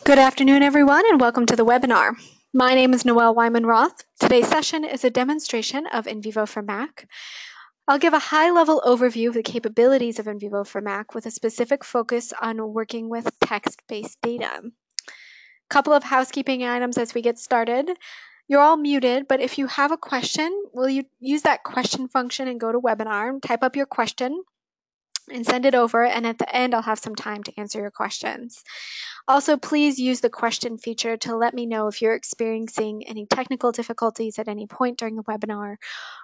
Good afternoon, everyone, and welcome to the webinar. My name is Noelle Wyman-Roth. Today's session is a demonstration of NVivo for Mac. I'll give a high-level overview of the capabilities of NVivo for Mac with a specific focus on working with text-based data. A couple of housekeeping items as we get started. You're all muted, but if you have a question, will you use that question function and go to webinar, type up your question, and send it over, and at the end I'll have some time to answer your questions. Also, please use the question feature to let me know if you're experiencing any technical difficulties at any point during the webinar.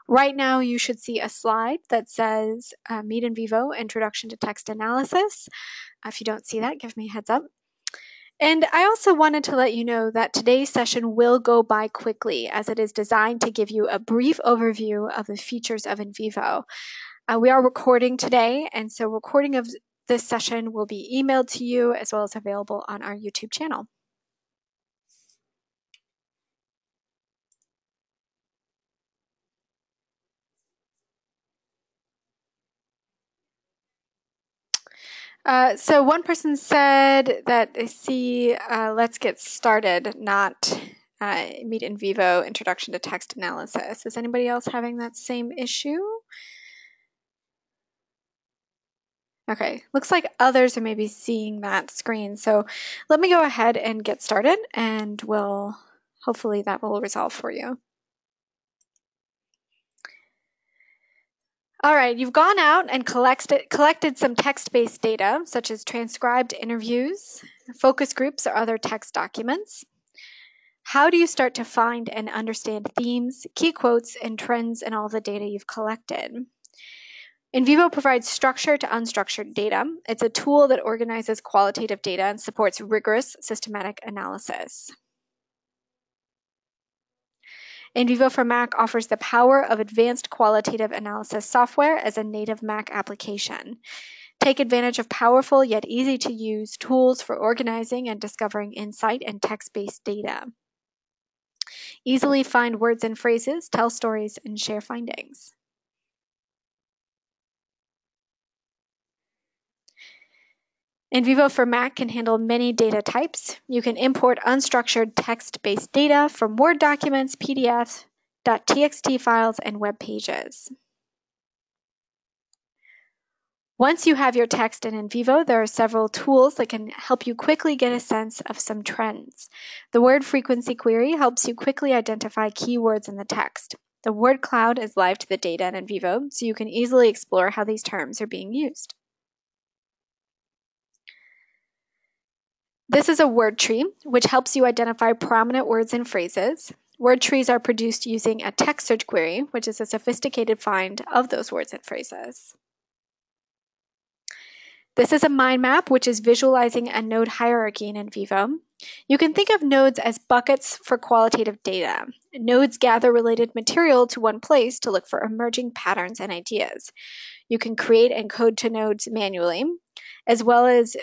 Right now, you should see a slide that says Meet NVivo, Introduction to Text Analysis. If you don't see that, give me a heads up. And I also wanted to let you know that today's session will go by quickly, as it is designed to give you a brief overview of the features of NVivo. We are recording today, and so recording of this session will be emailed to you as well as available on our YouTube channel. So one person said that they see Let's Get Started, not Meet NVivo, Introduction to Text Analysis. Is anybody else having that same issue? Okay, looks like others are maybe seeing that screen. So let me go ahead and get started, and hopefully that will resolve for you. All right, you've gone out and collected some text-based data, such as transcribed interviews, focus groups, or other text documents. How do you start to find and understand themes, key quotes, and trends in all the data you've collected? NVivo provides structure to unstructured data. It's a tool that organizes qualitative data and supports rigorous systematic analysis. NVivo for Mac offers the power of advanced qualitative analysis software as a native Mac application. Take advantage of powerful yet easy to use tools for organizing and discovering insight and text-based data. Easily find words and phrases, tell stories, and share findings. NVivo for Mac can handle many data types. You can import unstructured text-based data from Word documents, PDFs, .txt files, and web pages. Once you have your text in NVivo, there are several tools that can help you quickly get a sense of some trends. The word frequency query helps you quickly identify keywords in the text. The word cloud is live to the data in NVivo, so you can easily explore how these terms are being used. This is a word tree, which helps you identify prominent words and phrases. Word trees are produced using a text search query, which is a sophisticated find of those words and phrases. This is a mind map, which is visualizing a node hierarchy in NVivo. You can think of nodes as buckets for qualitative data. Nodes gather related material to one place to look for emerging patterns and ideas. You can create and code to nodes manually, as well as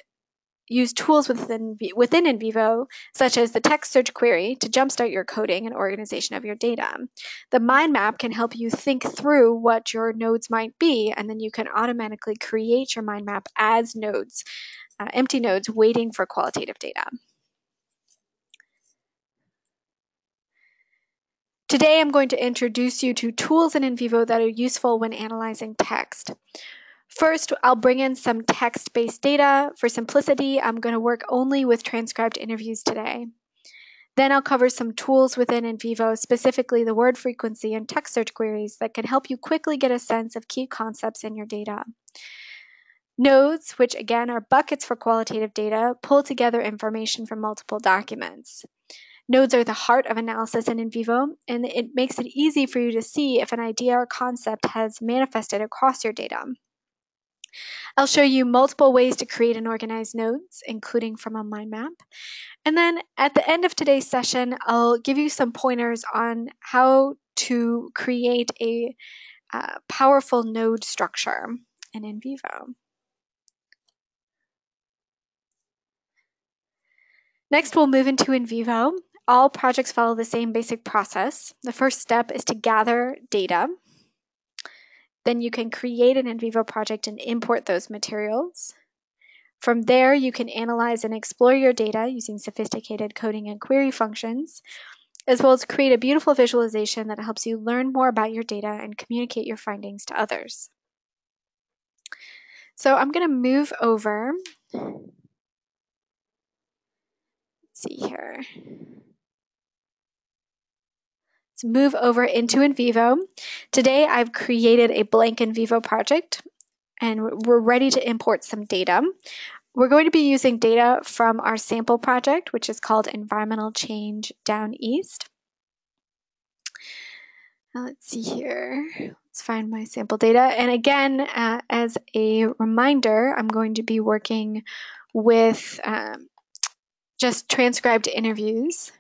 use tools within NVivo, such as the text search query, to jumpstart your coding and organization of your data. The mind map can help you think through what your nodes might be, and then you can automatically create your mind map as nodes, empty nodes waiting for qualitative data. Today, I'm going to introduce you to tools in NVivo that are useful when analyzing text. First, I'll bring in some text-based data. For simplicity, I'm going to work only with transcribed interviews today. Then I'll cover some tools within NVivo, specifically the word frequency and text search queries that can help you quickly get a sense of key concepts in your data. Nodes, which again are buckets for qualitative data, pull together information from multiple documents. Nodes are the heart of analysis in NVivo, and it makes it easy for you to see if an idea or concept has manifested across your data. I'll show you multiple ways to create and organize nodes, including from a mind map. And then at the end of today's session, I'll give you some pointers on how to create a powerful node structure in NVivo. Next, we'll move into NVivo. All projects follow the same basic process. The first step is to gather data. Then you can create an NVivo project and import those materials. From there, you can analyze and explore your data using sophisticated coding and query functions, as well as create a beautiful visualization that helps you learn more about your data and communicate your findings to others. So I'm going to move over. Let's see here. Let's move over into NVivo. Today, I've created a blank NVivo project, and we're ready to import some data. We're going to be using data from our sample project, which is called Environmental Change Down East. Now let's see here. Let's find my sample data. And again, as a reminder, I'm going to be working with just transcribed interviews.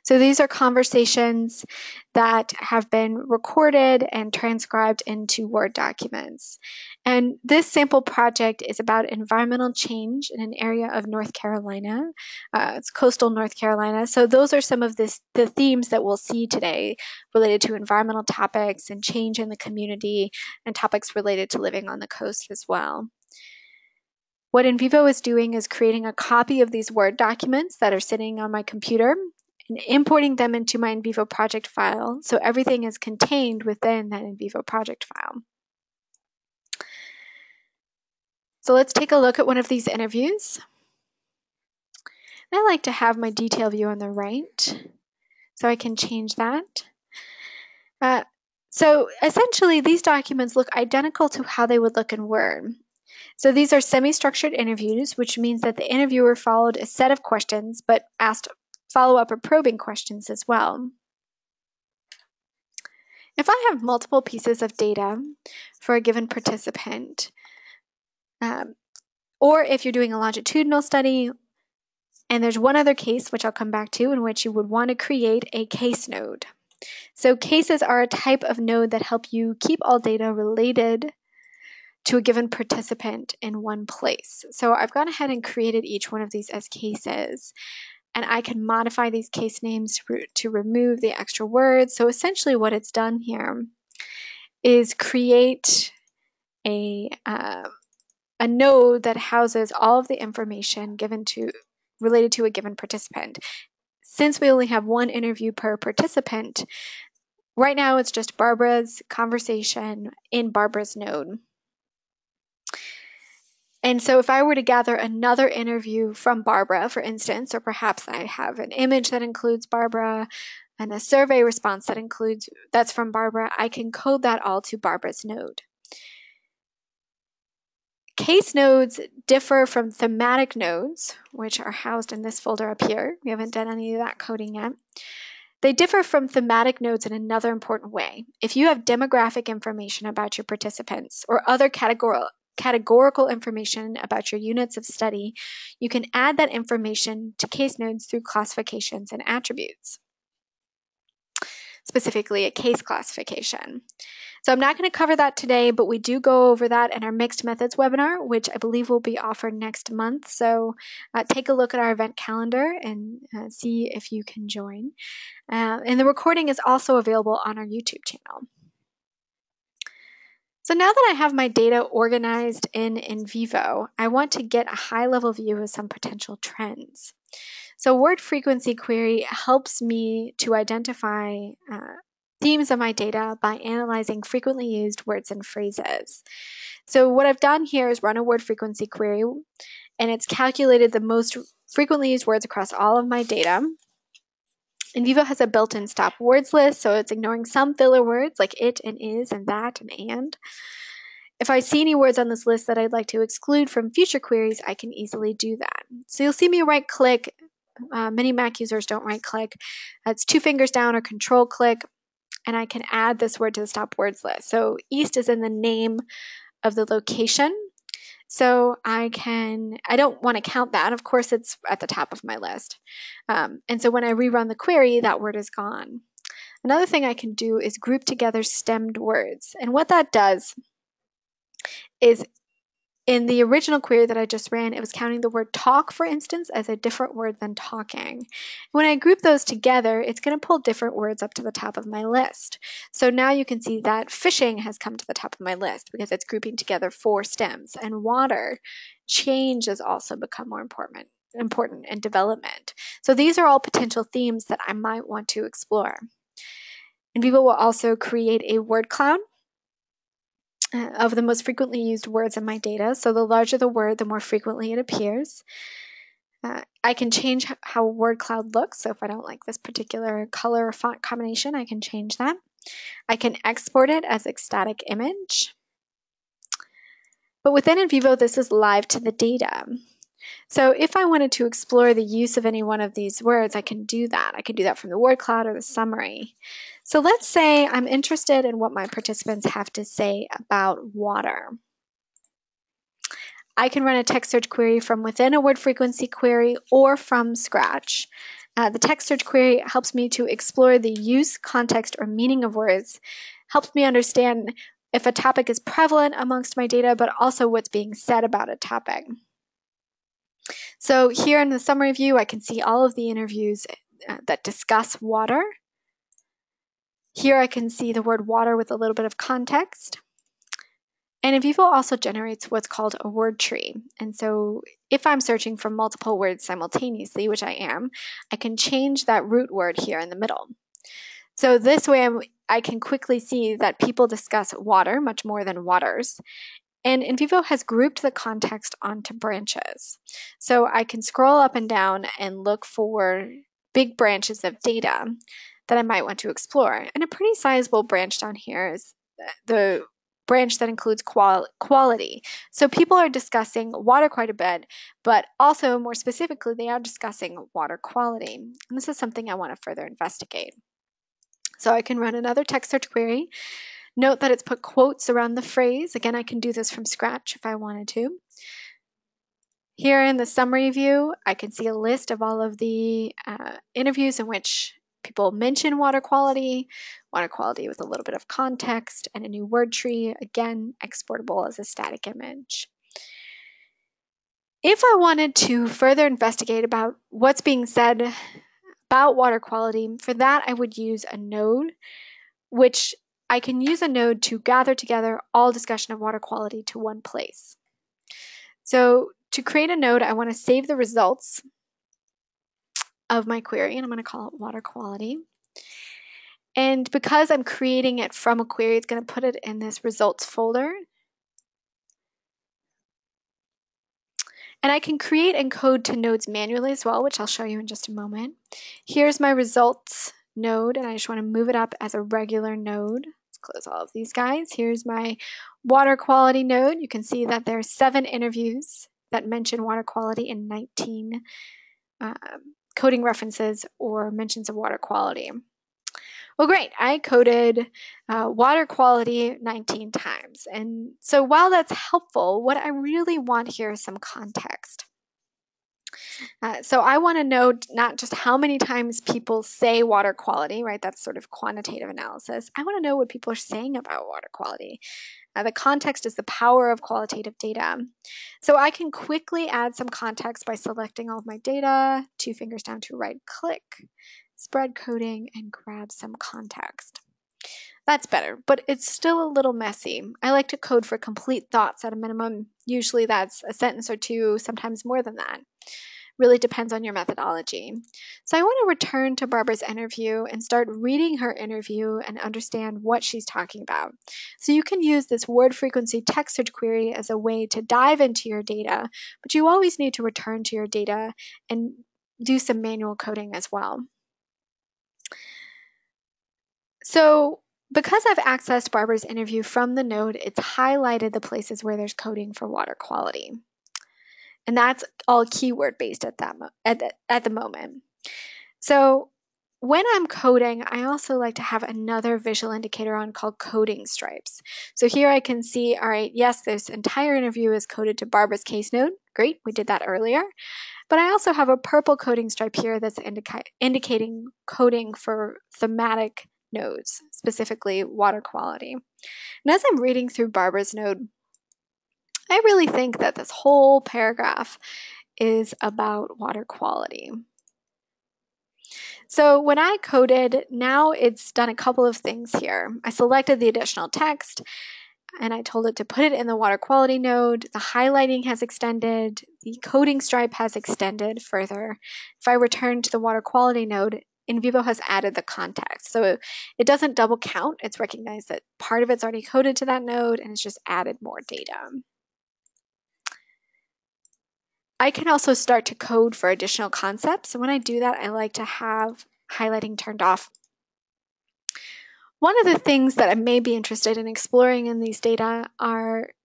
So these are conversations that have been recorded and transcribed into Word documents. And this sample project is about environmental change in an area of North Carolina. It's coastal North Carolina. So those are some of the themes that we'll see today related to environmental topics and change in the community and topics related to living on the coast as well. What NVivo is doing is creating a copy of these Word documents that are sitting on my computer and importing them into my NVivo project file, so everything is contained within that NVivo project file. So let's take a look at one of these interviews. I like to have my detail view on the right, so I can change that. So essentially, these documents look identical to how they would look in Word. So these are semi-structured interviews, which means that the interviewer followed a set of questions, but asked follow-up or probing questions as well. If I have multiple pieces of data for a given participant, or if you're doing a longitudinal study, and there's one other case, which I'll come back to, in which you would want to create a case node. So cases are a type of node that help you keep all data related to a given participant in one place. So I've gone ahead and created each one of these as cases, and I can modify these case names to remove the extra words. So essentially what it's done here is create a node that houses all of the information related to a given participant. Since we only have one interview per participant, right now it's just Barbara's conversation in Barbara's node. And so if I were to gather another interview from Barbara, for instance, or perhaps I have an image that includes Barbara and a survey response that's from Barbara, I can code that all to Barbara's node. Case nodes differ from thematic nodes, which are housed in this folder up here. We haven't done any of that coding yet. They differ from thematic nodes in another important way. If you have demographic information about your participants or other categorical information about your units of study, you can add that information to case nodes through classifications and attributes, specifically a case classification. So I'm not going to cover that today, but we do go over that in our Mixed Methods webinar, which I believe will be offered next month. So take a look at our event calendar and see if you can join. And the recording is also available on our YouTube channel. So now that I have my data organized in NVivo, I want to get a high-level view of some potential trends. So word frequency query helps me to identify themes of my data by analyzing frequently used words and phrases. So what I've done here is run a word frequency query, and it's calculated the most frequently used words across all of my data. NVivo has a built-in stop words list, so it's ignoring some filler words like it and is and that and. If I see any words on this list that I'd like to exclude from future queries, I can easily do that. So you'll see me right-click. Many Mac users don't right-click. It's 2 fingers down or control-click, and I can add this word to the stop words list. So east is in the name of the location. So I don't want to count that. Of course, it's at the top of my list. And so when I rerun the query, that word is gone. Another thing I can do is group together stemmed words. And what that does is in the original query that I just ran, it was counting the word talk, for instance, as a different word than talking. When I group those together, it's going to pull different words up to the top of my list. So now you can see that fishing has come to the top of my list because it's grouping together 4 stems. And water, change has also become more important in development. So these are all potential themes that I might want to explore. NVivo will also create a word cloud of the most frequently used words in my data. So the larger the word, the more frequently it appears. I can change how a word cloud looks. So if I don't like this particular color or font combination, I can change that. I can export it as a static image. But within NVivo, this is live to the data. So if I wanted to explore the use of any one of these words, I can do that. I can do that from the word cloud or the summary. So let's say I'm interested in what my participants have to say about water. I can run a text search query from within a word frequency query or from scratch. The text search query helps me to explore the use, context, or meaning of words, helps me understand if a topic is prevalent amongst my data, but also what's being said about a topic. So here in the summary view, I can see all of the interviews that discuss water. Here I can see the word water with a little bit of context. And NVivo also generates what's called a word tree. And so if I'm searching for multiple words simultaneously, which I am, I can change that root word here in the middle. So this way I can quickly see that people discuss water much more than waters. And NVivo has grouped the context onto branches. So I can scroll up and down and look for big branches of data that I might want to explore. And a pretty sizable branch down here is the branch that includes quality. So people are discussing water quite a bit, but also more specifically, they are discussing water quality. And this is something I want to further investigate. So I can run another text search query. Note that it's put quotes around the phrase. Again, I can do this from scratch if I wanted to. Here in the summary view, I can see a list of all of the interviews in which people mention water quality with a little bit of context, and a new word tree, again, exportable as a static image. If I wanted to further investigate about what's being said about water quality, for that I would use a node, which I can use a node to gather together all discussion of water quality to one place. So to create a node, I want to save the results of my query, and I'm going to call it water quality. And because I'm creating it from a query, it's going to put it in this results folder. And I can create and code to nodes manually as well, which I'll show you in just a moment. Here's my results node, and I just want to move it up as a regular node. Let's close all of these guys. Here's my water quality node. You can see that there are 7 interviews that mention water quality and 19 coding references or mentions of water quality. Well, great. I coded water quality 19 times. And so while that's helpful, what I really want here is some context. So I want to know not just how many times people say water quality, right? That's sort of quantitative analysis. I want to know what people are saying about water quality. The context is the power of qualitative data. So I can quickly add some context by selecting all of my data, 2 fingers down to right click, spread coding, and grab some context. That's better, but it's still a little messy. I like to code for complete thoughts at a minimum. Usually that's a sentence or 2, sometimes more than that. Really depends on your methodology. So I want to return to Barbara's interview and start reading her interview and understand what she's talking about. So you can use this word frequency text search query as a way to dive into your data, but you always need to return to your data and do some manual coding as well. So because I've accessed Barbara's interview from the node, it's highlighted the places where there's coding for water quality. And that's all keyword based at the moment. So when I'm coding, I also like to have another visual indicator on called coding stripes. So here I can see, all right, yes, this entire interview is coded to Barbara's case node. Great, we did that earlier. But I also have a purple coding stripe here that's indicating coding for thematic nodes, specifically water quality. And as I'm reading through Barbara's node, I really think that this whole paragraph is about water quality. So when I coded, now it's done a couple of things here. I selected the additional text and I told it to put it in the water quality node. The highlighting has extended. The coding stripe has extended further. If I return to the water quality node, NVivo has added the context. So it doesn't double count. It's recognized that part of it's already coded to that node and it's just added more data. I can also start to code for additional concepts. And when I do that, I like to have highlighting turned off. One of the things that I may be interested in exploring in these data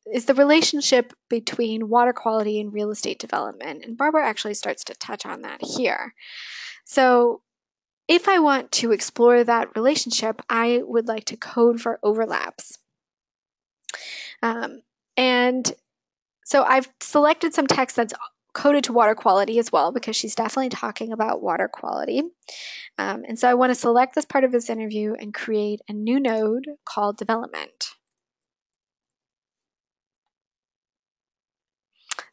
is the relationship between water quality and real estate development. And Barbara actually starts to touch on that here. So if I want to explore that relationship, I would like to code for overlaps. And so I've selected some text that's coded to water quality as well, because she's definitely talking about water quality. And so I want to select this part of this interview and create a new node called development.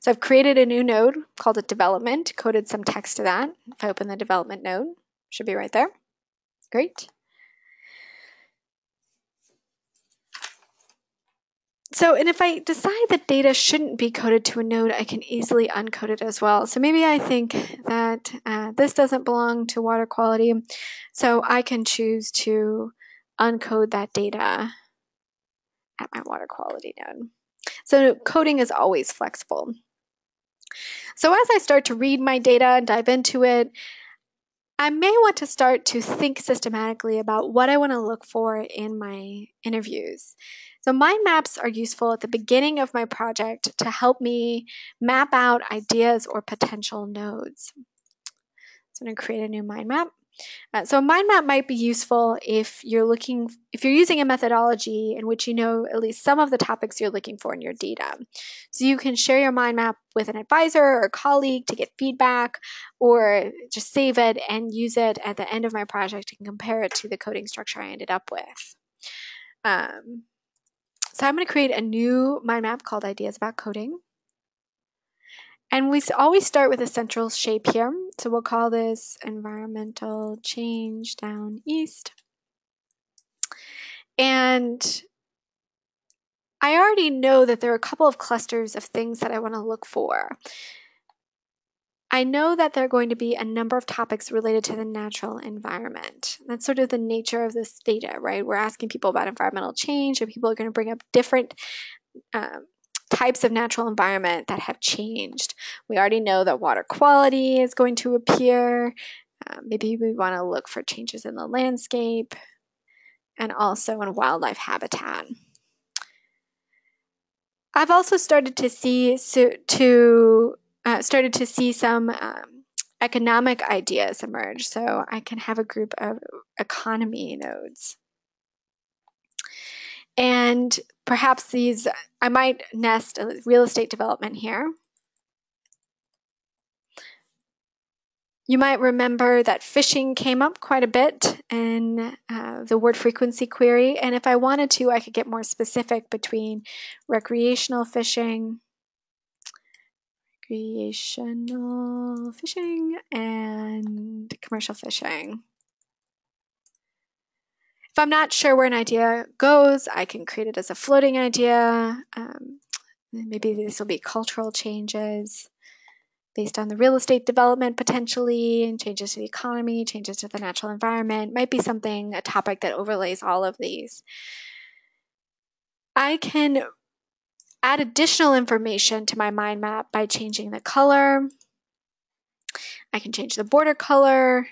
So I've created a new node called it development, coded some text to that. If I open the development node, should be right there. Great. So, and if I decide that data shouldn't be coded to a node, I can easily uncode it as well. So maybe I think that this doesn't belong to water quality, so I can choose to uncode that data at my water quality node. So coding is always flexible. So as I start to read my data and dive into it, I may want to start to think systematically about what I want to look for in my interviews. So mind maps are useful at the beginning of my project to help me map out ideas or potential nodes. So I'm going to create a new mind map. So a mind map might be useful if you're using a methodology in which you know at least some of the topics you're looking for in your data. So you can share your mind map with an advisor or a colleague to get feedback, or just save it and use it at the end of my project and compare it to the coding structure I ended up with. So I'm going to create a new mind map called Ideas About Coding. And we always start with a central shape here. So we'll call this environmental change down east. And I already know that there are a couple of clusters of things that I want to look for. I know that there are going to be a number of topics related to the natural environment. That's sort of the nature of this data, right? We're asking people about environmental change, and people are going to bring up different types of natural environment that have changed. We already know that water quality is going to appear. Maybe we want to look for changes in the landscape and also in wildlife habitat. I've also started to see some economic ideas emerge. So I can have a group of economy nodes. And perhaps I might nest a real estate development here. You might remember that fishing came up quite a bit in the word frequency query. And if I wanted to, I could get more specific between recreational fishing and commercial fishing. If I'm not sure where an idea goes, I can create it as a floating idea. Maybe this will be cultural changes based on the real estate development potentially, and changes to the economy, changes to the natural environment. Might be a topic that overlays all of these. I can add additional information to my mind map by changing the color. I can change the border color.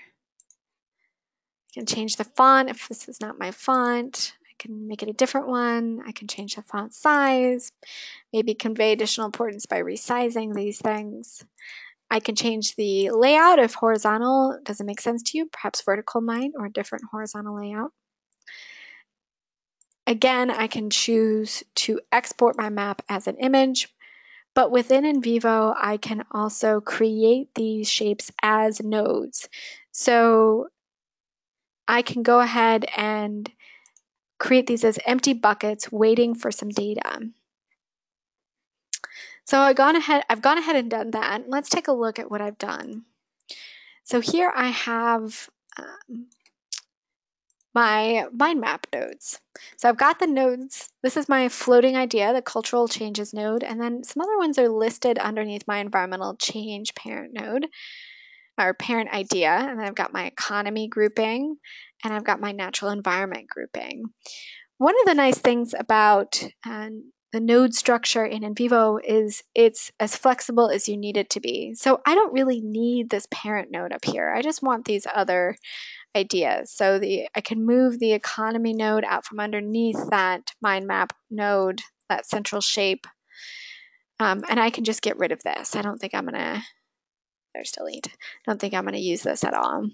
I can change the font if this is not my font. I can make it a different one. I can change the font size, maybe convey additional importance by resizing these things. I can change the layout if horizontal doesn't make sense to you, perhaps vertical might, or a different horizontal layout. Again, I can choose to export my map as an image, but within NVivo, I can also create these shapes as nodes. So I can go ahead and create these as empty buckets waiting for some data. So I've gone ahead and done that. Let's take a look at what I've done. So here I have my mind map nodes. So I've got the nodes. This is my floating idea, the cultural changes node, and then some other ones are listed underneath my environmental change parent node, or parent idea, and then I've got my economy grouping, and I've got my natural environment grouping. One of the nice things about the node structure in NVivo is it's as flexible as you need it to be. So I don't really need this parent node up here. I just want these other ideas. So I can move the economy node out from underneath that mind map node, that central shape, and I can just get rid of this. I don't think I'm gonna, there's delete. I don't think I'm gonna use this at all.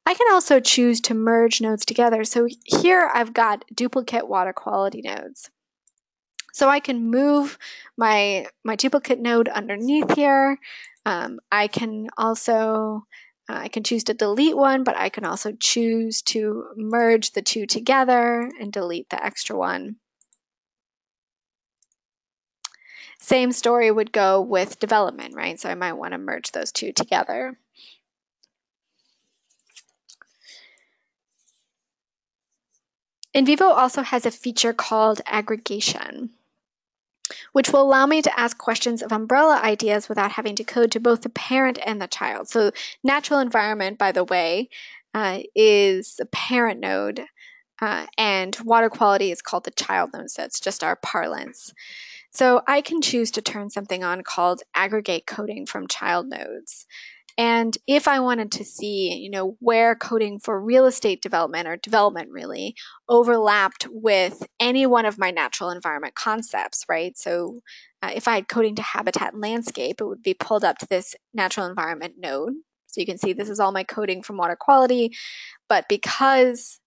I can also choose to merge nodes together. So here I've got duplicate water quality nodes. So I can move my duplicate node underneath here. I can also I can choose to delete one, but I can also choose to merge the two together and delete the extra one. Same story would go with development, right? So I might want to merge those two together. NVivo also has a feature called aggregation, which will allow me to ask questions of umbrella ideas without having to code to both the parent and the child. So natural environment, by the way, is the parent node, and water quality is called the child node. So it's just our parlance. So I can choose to turn something on called aggregate coding from child nodes. And if I wanted to see, where coding for real estate development, or development really, overlapped with any one of my natural environment concepts, right? So if I had coding to habitat and landscape, it would be pulled up to this natural environment node. So you can see this is all my coding from water quality, but because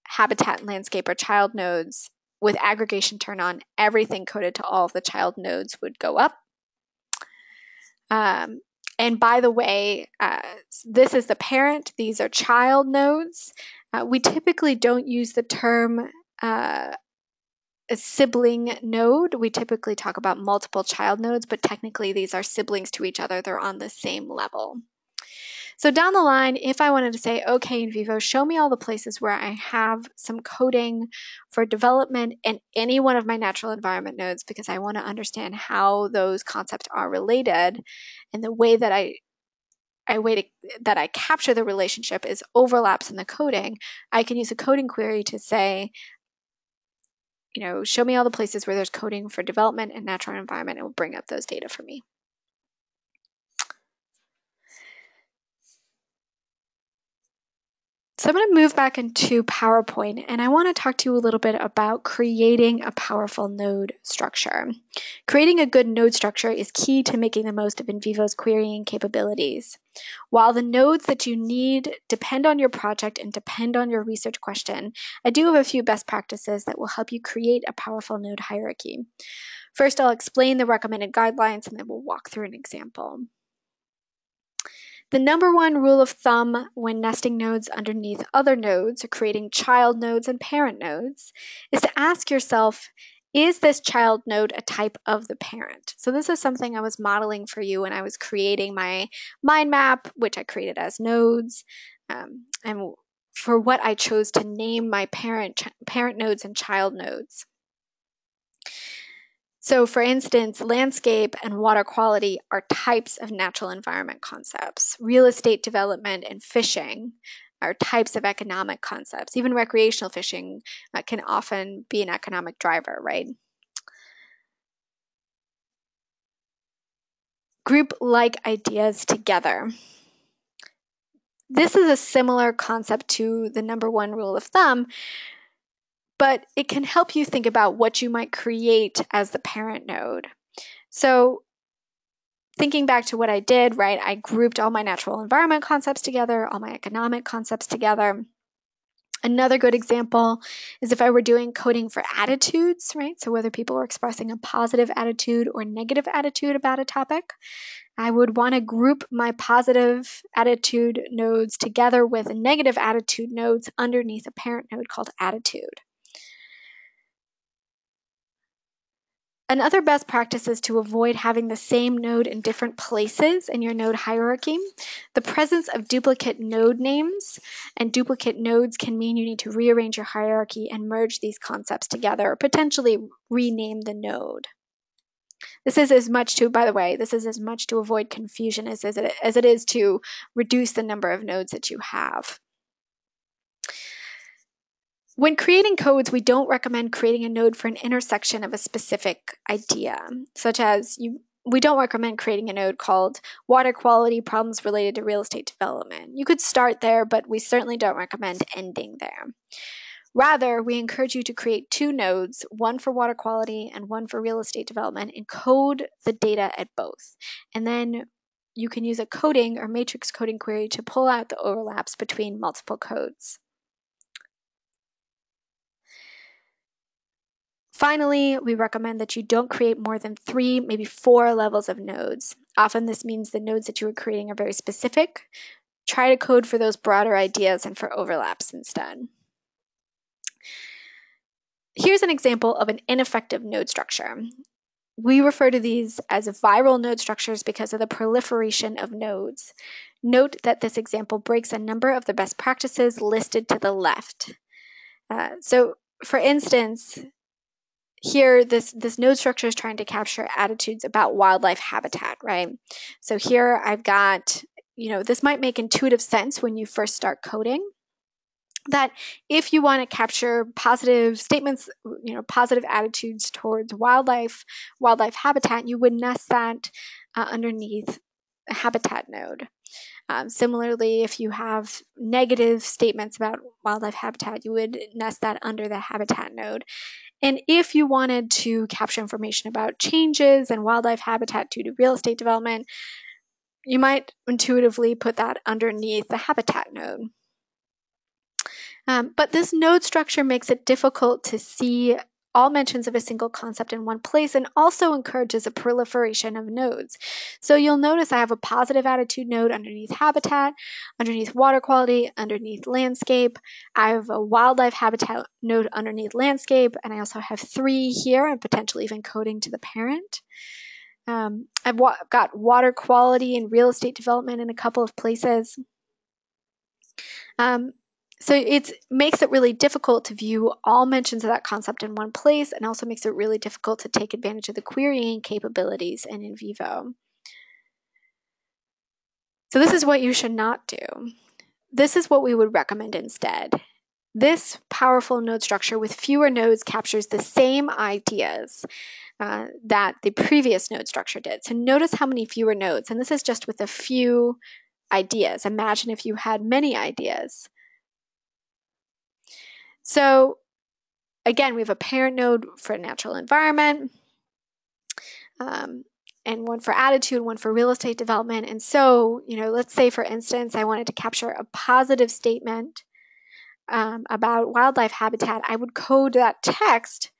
habitat and landscape are child nodes, with aggregation turned on, everything coded to all of the child nodes would go up. And by the way, this is the parent. These are child nodes. We typically don't use the term a sibling node. We typically talk about multiple child nodes, but technically these are siblings to each other. They're on the same level. So down the line, if I wanted to say, okay, NVivo, show me all the places where I have some coding for development in any one of my natural environment nodes, because I want to understand how those concepts are related, and the way that I capture the relationship is overlaps in the coding. I can use a coding query to say, show me all the places where there's coding for development and natural environment. It will bring up those data for me. So I'm going to move back into PowerPoint, and I want to talk to you a little bit about creating a powerful node structure. Creating a good node structure is key to making the most of NVivo's querying capabilities. While the nodes that you need depend on your project and depend on your research question, I do have a few best practices that will help you create a powerful node hierarchy. First, I'll explain the recommended guidelines, and then we'll walk through an example. The number one rule of thumb when nesting nodes underneath other nodes, or creating child nodes and parent nodes, is to ask yourself, is this child node a type of the parent? So this is something I was modeling for you when I was creating my mind map, which I created as nodes, and for what I chose to name my parent nodes and child nodes. So for instance, landscape and water quality are types of natural environment concepts. Real estate development and fishing are types of economic concepts. Even recreational fishing can often be an economic driver, right? Group like ideas together. This is a similar concept to the number one rule of thumb, but it can help you think about what you might create as the parent node. So thinking back to what I did, right, I grouped all my natural environment concepts together, all my economic concepts together. Another good example is if I were doing coding for attitudes, right? So whether people are expressing a positive attitude or negative attitude about a topic, I would want to group my positive attitude nodes together with negative attitude nodes underneath a parent node called attitude. Another best practice is to avoid having the same node in different places in your node hierarchy. The presence of duplicate node names and duplicate nodes can mean you need to rearrange your hierarchy and merge these concepts together, or potentially rename the node. This is as much to, by the way, this is as much to avoid confusion as it is to reduce the number of nodes that you have. When creating codes, we don't recommend creating a node for an intersection of a specific idea, such as we don't recommend creating a node called water quality problems related to real estate development. You could start there, but we certainly don't recommend ending there. Rather, we encourage you to create two nodes, one for water quality and one for real estate development, and code the data at both. And then you can use a coding or matrix coding query to pull out the overlaps between multiple codes. Finally, we recommend that you don't create more than 3, maybe 4 levels of nodes. Often this means the nodes that you are creating are very specific. Try to code for those broader ideas and for overlaps instead. Here's an example of an ineffective node structure. We refer to these as viral node structures because of the proliferation of nodes. Note that this example breaks a number of the best practices listed to the left. So for instance, here, this node structure is trying to capture attitudes about wildlife habitat, right? So here I've got, this might make intuitive sense when you first start coding, that if you want to capture positive statements, positive attitudes towards wildlife habitat, you would nest that underneath a habitat node. Similarly, if you have negative statements about wildlife habitat, you would nest that under the habitat node. And if you wanted to capture information about changes in wildlife habitat due to real estate development, you might intuitively put that underneath the habitat node. But this node structure makes it difficult to see all mentions of a single concept in one place, and also encourages a proliferation of nodes. So you'll notice I have a positive attitude node underneath habitat, underneath water quality, underneath landscape. I have a wildlife habitat node underneath landscape, and I also have 3 here, and potentially even coding to the parent. I've got water quality and real estate development in a couple of places. So it makes it really difficult to view all mentions of that concept in one place, and also makes it really difficult to take advantage of the querying capabilities in NVivo. So this is what you should not do. This is what we would recommend instead. This powerful node structure with fewer nodes captures the same ideas that the previous node structure did. So notice how many fewer nodes, and this is just with a few ideas. Imagine if you had many ideas. So again, we have a parent node for natural environment, and one for attitude, one for real estate development. And so, let's say, for instance, I wanted to capture a positive statement about wildlife habitat. I would code that text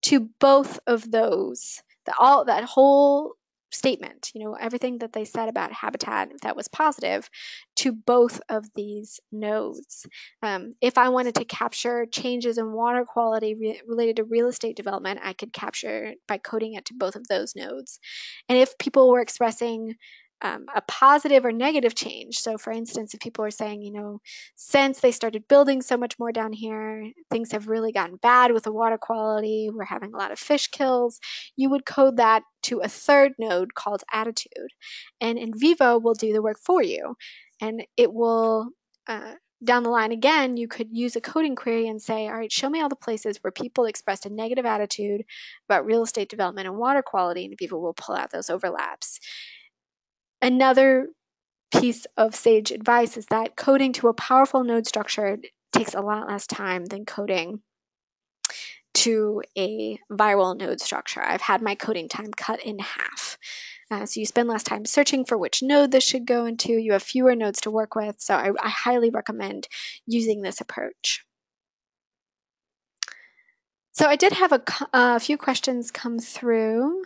to both of those, that whole statement, everything that they said about habitat that was positive, to both of these nodes. If I wanted to capture changes in water quality related to real estate development, I could capture it by coding it to both of those nodes. And if people were expressing a positive or negative change. So for instance, if people are saying, since they started building so much more down here, things have really gotten bad with the water quality, we're having a lot of fish kills, you would code that to a third node called attitude. And NVivo will do the work for you. And it will, down the line again, you could use a coding query and say, all right, show me all the places where people expressed a negative attitude about real estate development and water quality, and NVivo will pull out those overlaps. Another piece of sage advice is that coding to a powerful node structure takes a lot less time than coding to a viral node structure. I've had my coding time cut in half. So you spend less time searching for which node this should go into. You have fewer nodes to work with. So I highly recommend using this approach. So I did have a few questions come through.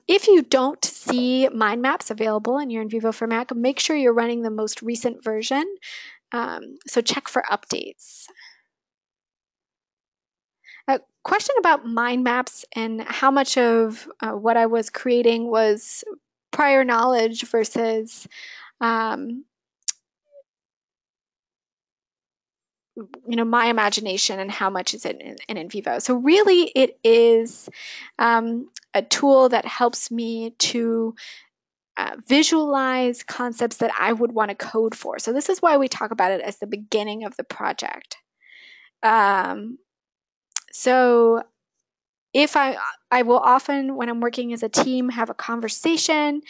If you don't see mind maps available in your NVivo for Mac, make sure you're running the most recent version. So check for updates. question about mind maps and how much of what I was creating was prior knowledge versus my imagination, and how much is it in NVivo. So really it is a tool that helps me to visualize concepts that I would want to code for. So this is why we talk about it as the beginning of the project. So if I will often, when I'm working as a team, have a conversation.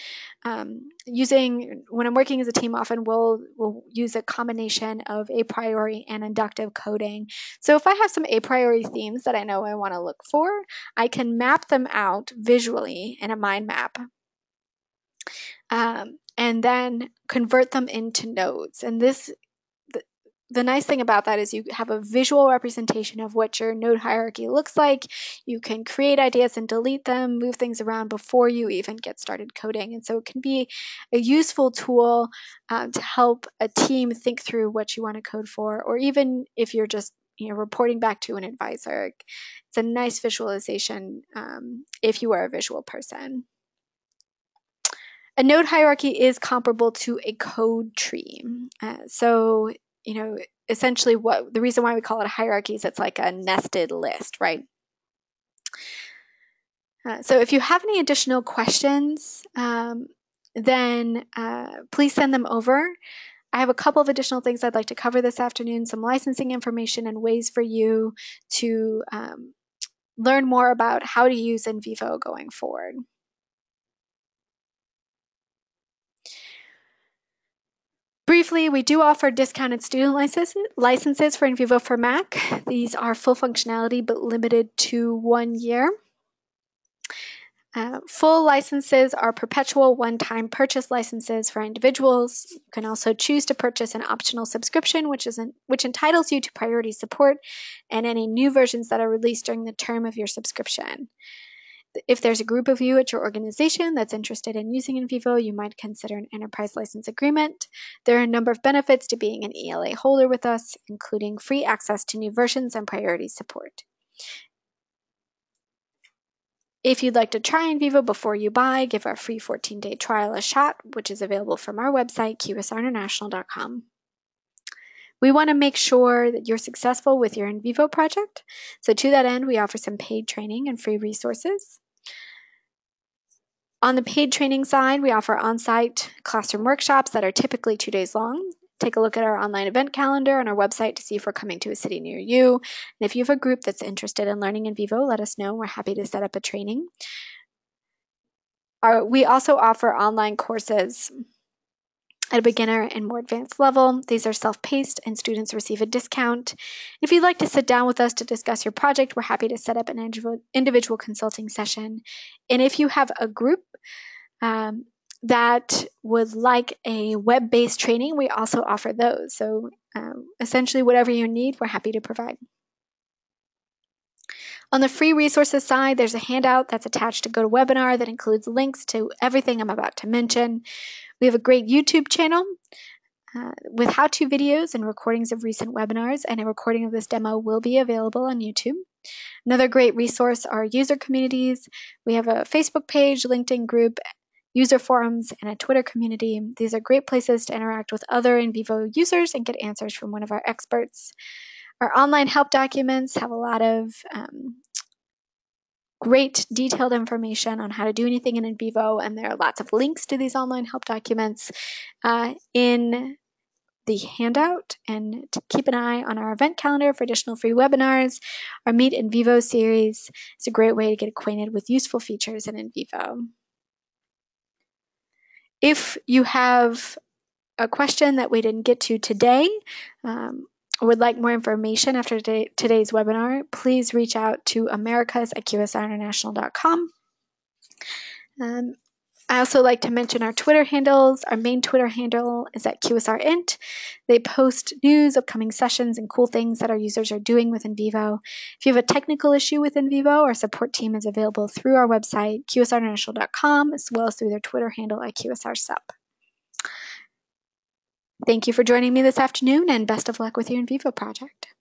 When I'm working as a team, often we'll use a combination of a priori and inductive coding. So if I have some a priori themes that I know I want to look for, I can map them out visually in a mind map. And then convert them into nodes. And the nice thing about that is you have a visual representation of what your node hierarchy looks like. You can create ideas and delete them, move things around before you even get started coding. And so it can be a useful tool to help a team think through what you want to code for, or even if you're just reporting back to an advisor. It's a nice visualization if you are a visual person. A node hierarchy is comparable to a code tree. So essentially the reason why we call it a hierarchy is it's like a nested list, right? So if you have any additional questions, then please send them over. I have a couple of additional things I'd like to cover this afternoon, some licensing information and ways for you to learn more about how to use NVivo going forward. Briefly, we do offer discounted student licenses for NVivo for Mac. These are full functionality but limited to 1 year. Full licenses are perpetual one-time purchase licenses for individuals. You can also choose to purchase an optional subscription, which entitles you to priority support and any new versions that are released during the term of your subscription. If there's a group of you at your organization that's interested in using NVivo, you might consider an enterprise license agreement. There are a number of benefits to being an ELA holder with us, including free access to new versions and priority support. If you'd like to try NVivo before you buy, give our free 14-day trial a shot, which is available from our website, qsrinternational.com. We want to make sure that you're successful with your NVivo project. So to that end, we offer some paid training and free resources. On the paid training side, we offer on-site classroom workshops that are typically 2 days long. Take a look at our online event calendar on our website to see if we're coming to a city near you. And if you have a group that's interested in learning NVivo, let us know. We're happy to set up a training. We also offer online courses at a beginner and more advanced level. These are self-paced and students receive a discount. If you'd like to sit down with us to discuss your project, we're happy to set up an individual consulting session. And if you have a group that would like a web-based training, we also offer those. So essentially whatever you need, we're happy to provide. On the free resources side, there's a handout that's attached to GoToWebinar that includes links to everything I'm about to mention. We have a great YouTube channel with how-to videos and recordings of recent webinars, and a recording of this demo will be available on YouTube. Another great resource are user communities. We have a Facebook page, LinkedIn group, user forums, and a Twitter community. These are great places to interact with other NVivo users and get answers from one of our experts. Our online help documents have a lot of great detailed information on how to do anything in NVivo, and there are lots of links to these online help documents in the handout. And to keep an eye on our event calendar for additional free webinars. Our Meet NVivo series is a great way to get acquainted with useful features in NVivo. If you have a question that we didn't get to today, or would like more information after today's webinar, please reach out to americas@qsrinternational.com. I also like to mention our Twitter handles. Our main Twitter handle is at QSRInt. They post news, upcoming sessions, and cool things that our users are doing with NVivo. If you have a technical issue with NVivo, our support team is available through our website, qsrinternational.com, as well as through their Twitter handle at QSRSup. Thank you for joining me this afternoon, and best of luck with your NVivo project.